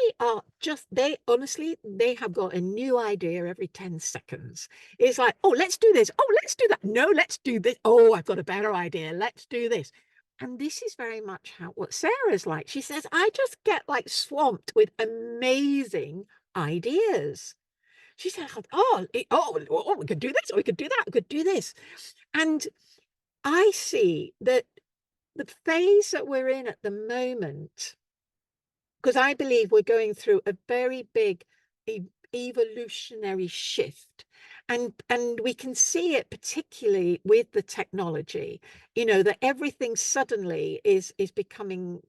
honestly, they have got a new idea every 10 seconds. It's like, oh, let's do this. Oh, let's do that. No, let's do this. Oh, I've got a better idea. Let's do this. And this is very much what Sarah's like. She says, I just get like swamped with amazing ideas. She said, oh, we could do this, or we could do that, we could do this. And I see that the phase that we're in at the moment, because I believe we're going through a very big evolutionary shift, and we can see it particularly with the technology, that everything suddenly is becoming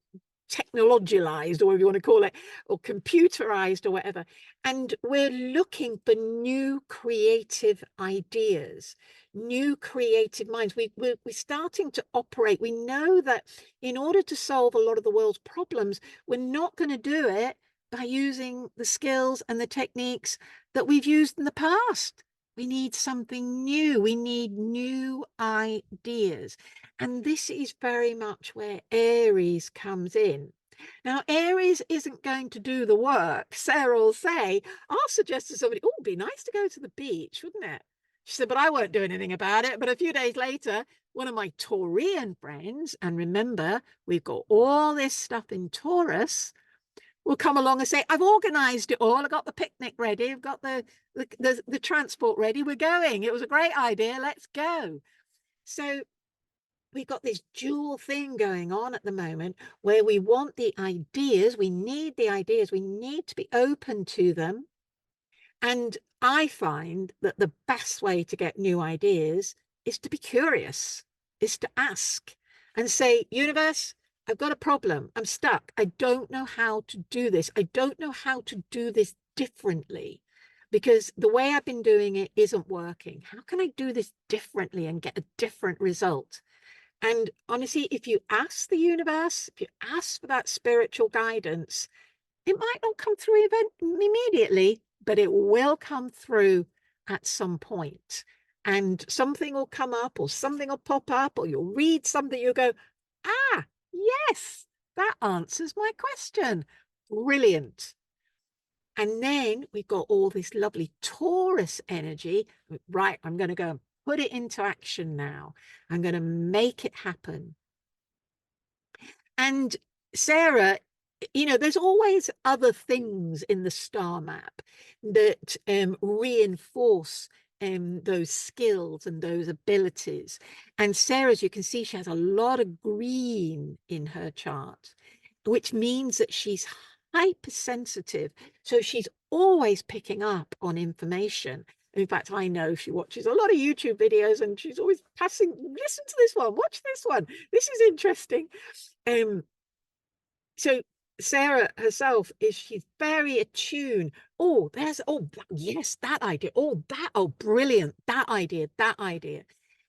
technologized, or whatever you want to call it, or computerized or whatever. And we're looking for new creative ideas, new creative minds. We're starting to operate. We know that in order to solve a lot of the world's problems, we're not going to do it by using the skills and the techniques that we've used in the past. We need something new. We need new ideas. And this is very much where Aries comes in. Now, Aries isn't going to do the work. Sarah will say, I'll suggest to somebody, oh, it'd be nice to go to the beach, wouldn't it? She said, but I won't do anything about it. But a few days later, one of my Taurian friends, and remember, we've got all this stuff in Taurus, will come along and say, I've organized it all. I got the picnic ready. I've got the transport ready. We're going. It was a great idea. Let's go. So we've got this dual thing going on at the moment where we want the ideas. We need the ideas. We need to be open to them. And I find that the best way to get new ideas is to be curious, is to ask and say, universe, I've got a problem. I'm stuck. I don't know how to do this. I don't know how to do this differently because the way I've been doing it isn't working. How can I do this differently and get a different result? And honestly, if you ask the universe, if you ask for that spiritual guidance, it might not come through immediately, but it will come through at some point. And something will come up or something will pop up or you'll read something, you'll go, ah, yes, that answers my question. Brilliant. And then we've got all this lovely Taurus energy. Right, I'm going to go and put it into action now. I'm going to make it happen. And Sarah, there's always other things in the star map that reinforce those skills and those abilities. And Sarah, as you can see, she has a lot of green in her chart, which means that she's hypersensitive. So she's always picking up on information. In fact, I know she watches a lot of YouTube videos and she's always passing, listen to this one, watch this one. This is interesting. So Sarah herself she's very attuned. Yes, that idea. Brilliant, that idea.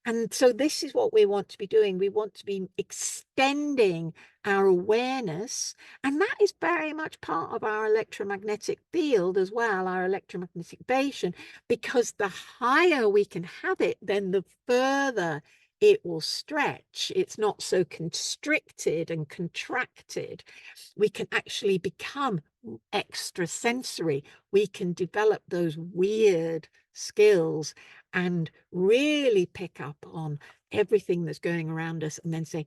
And so this is what we want to be doing. We want to be extending our awareness, and that is very much part of our electromagnetic field as well, our electromagnetic vibration, because the higher we can have it, then the further it will stretch. It's not so constricted and contracted. We can actually become extrasensory. We can develop those weird skills and really pick up on everything that's going around us and then say,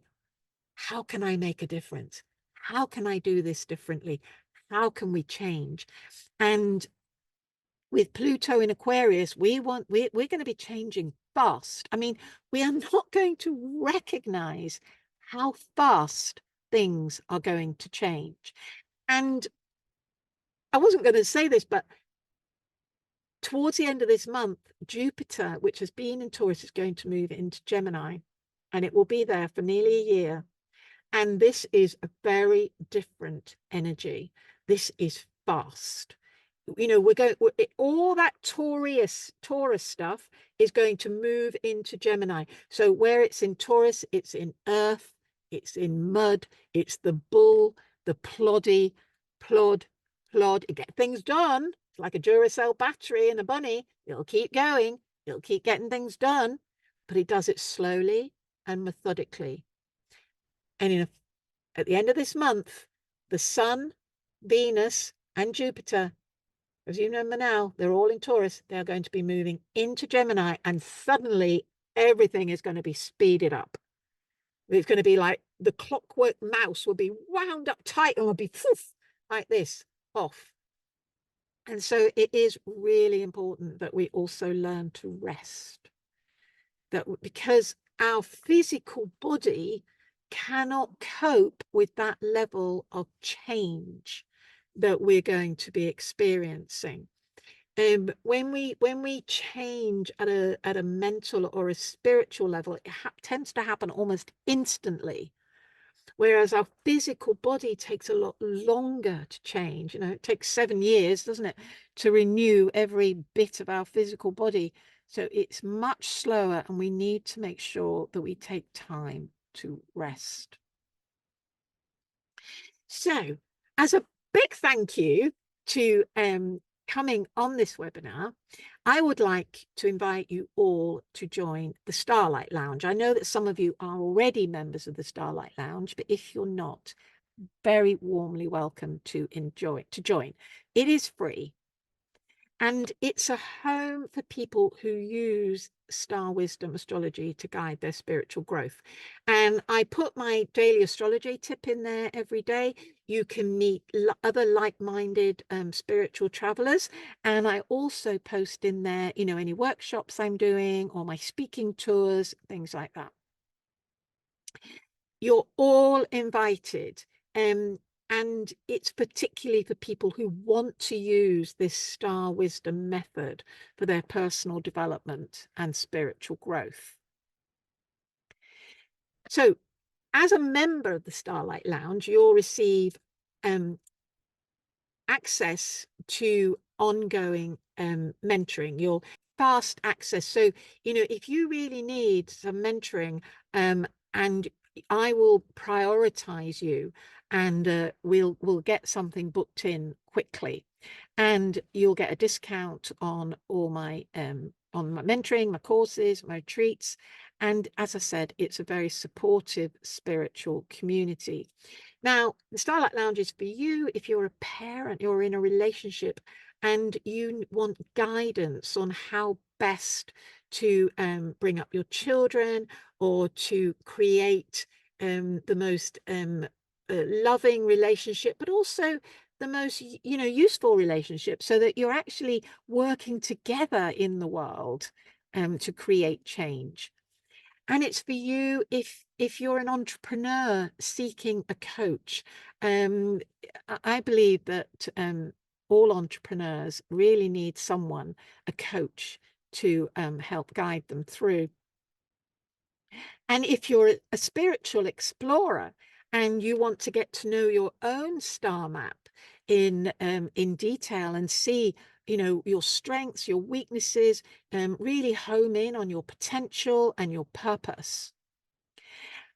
how can I make a difference? How can I do this differently? How can we change? And with Pluto in Aquarius, we're going to be changing fast. I mean, we are not going to recognize how fast things are going to change. And I wasn't going to say this, but towards the end of this month, Jupiter, which has been in Taurus, is going to move into Gemini, and it will be there for nearly a year. And this is a very different energy. This is fast. All that Taurus stuff is going to move into Gemini. So where it's in Taurus, it's in earth, it's in mud, it's the bull, the plod, it get things done. It's like a Duracell battery and a bunny. It'll keep going. It'll keep getting things done, but it does it slowly and methodically. And at the end of this month, the Sun, Venus, and Jupiter, as you remember now, they're all in Taurus. They're going to be moving into Gemini, and suddenly everything is going to be speeded up. It's going to be like the clockwork mouse will be wound up tight and will be poof, like this, off. And so it is really important that we also learn to rest. Because our physical body cannot cope with that level of change that we're going to be experiencing. When we change at a mental or a spiritual level, it tends to happen almost instantly. whereas our physical body takes a lot longer to change. You know, it takes 7 years, doesn't it, to renew every bit of our physical body. So it's much slower, and we need to make sure that we take time to rest. So, as a big thank you to coming on this webinar, I would like to invite you all to join the Starlight Lounge. I know that some of you are already members of the Starlight Lounge, but if you're not, very warmly welcome to join. It is free. And it's a home for people who use star wisdom astrology to guide their spiritual growth. And I put my daily astrology tip in there every day. You can meet other like-minded spiritual travelers. And I also post in there, you know, any workshops I'm doing or my speaking tours, things like that. You're all invited. And it's particularly for people who want to use this star wisdom method for their personal development and spiritual growth. So, as a member of the Starlight Lounge, you'll receive access to ongoing mentoring. You'll fast access. So, you know, if you really need some mentoring, and I will prioritize you, and we'll get something booked in quickly, and you'll get a discount on all my mentoring, my courses, my retreats. And as I said, it's a very supportive spiritual community. Now, the Starlight Lounge is for you if you're a parent, you're in a relationship, and you want guidance on how best to bring up your children, or to create the most loving relationship, but also the most, you know, useful relationship, so that you're actually working together in the world to create change. And it's for you if you're an entrepreneur seeking a coach. I believe that all entrepreneurs really need someone, a coach, to help guide them through. And if you're a spiritual explorer and you want to get to know your own star map in detail and see, you know, your strengths, your weaknesses, really home in on your potential and your purpose.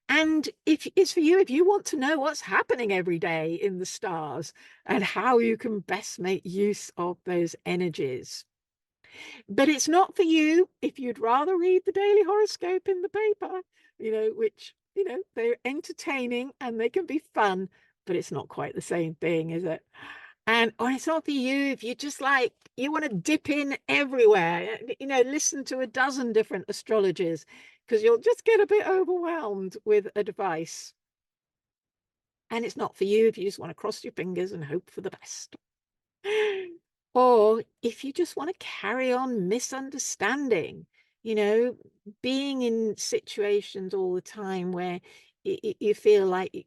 And if it's for you, if you want to know what's happening every day in the stars and how you can best make use of those energies. But it's not for you if you'd rather read the daily horoscope in the paper, you know, which, you know, they're entertaining and they can be fun, but it's not quite the same thing, is it? Or it's not for you if you just like, you want to dip in everywhere, you know, listen to a dozen different astrologers, because you'll just get a bit overwhelmed with advice. And it's not for you if you just want to cross your fingers and hope for the best. Or if you just want to carry on misunderstanding, you know, being in situations all the time where you feel like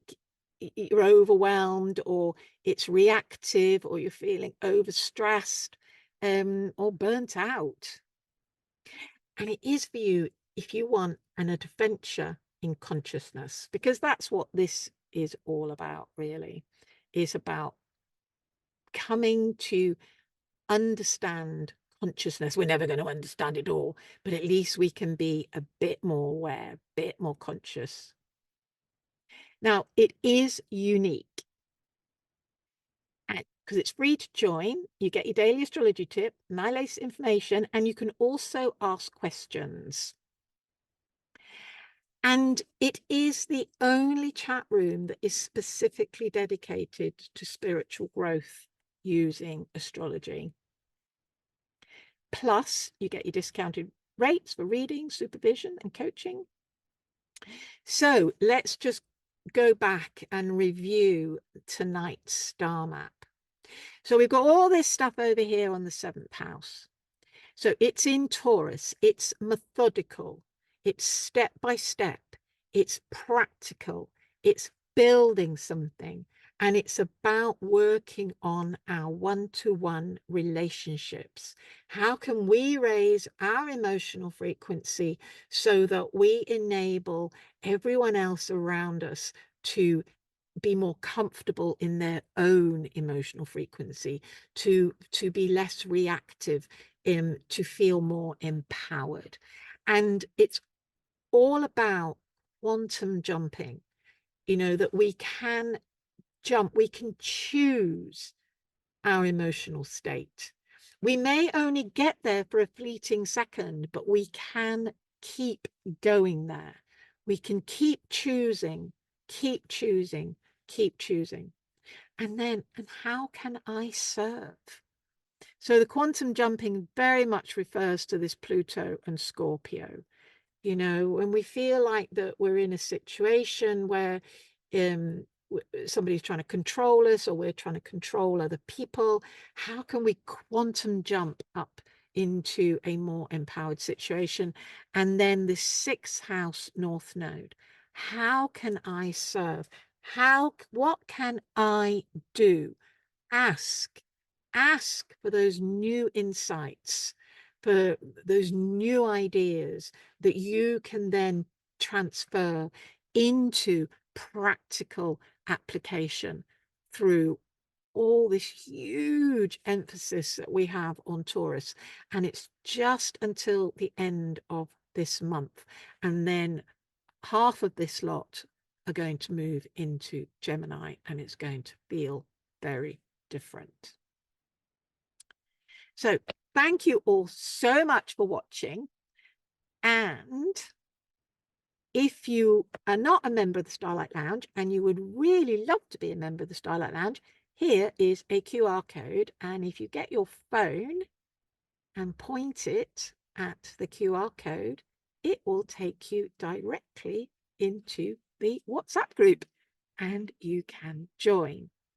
you're overwhelmed, or it's reactive, or you're feeling overstressed or burnt out. And it is for you if you want an adventure in consciousness, because that's what this is all about, really. Is about coming to understand consciousness. We're never going to understand it all, but at least we can be a bit more aware, a bit more conscious. Now, it is unique because it's free to join. You get your daily astrology tip, my latest information, and you can also ask questions. And it is the only chat room that is specifically dedicated to spiritual growth using astrology. Plus, you get your discounted rates for reading, supervision, and coaching. So let's just go back and review tonight's star map. So we've got all this stuff over here on the 7th house. So it's in Taurus, it's methodical, it's step by step, it's practical, it's building something, And it's about working on our one-to-one relationships. How can we raise our emotional frequency so that we enable everyone else around us to be more comfortable in their own emotional frequency, to be less reactive, to feel more empowered. And it's all about quantum jumping, that we can jump, we can choose our emotional state. We may only get there for a fleeting second, but we can keep going there. We can keep choosing, keep choosing, keep choosing. And then, and how can I serve? So the quantum jumping very much refers to this Pluto and Scorpio. When we feel like that we're in a situation where somebody's trying to control us, or we're trying to control other people, how can we quantum jump up into a more empowered situation? And then the 6th house North Node. How can I serve? What can I do? Ask for those new insights, for those new ideas that you can then transfer into practical application through all this huge emphasis that we have on Taurus. And it's just until the end of this month. And then half of this lot are going to move into Gemini, and it's going to feel very different. So thank you all so much for watching. And if you are not a member of the Starlight Lounge and you would really love to be a member of the Starlight Lounge, here is a QR code. And if you get your phone and point it at the QR code, it will take you directly into the WhatsApp group and you can join.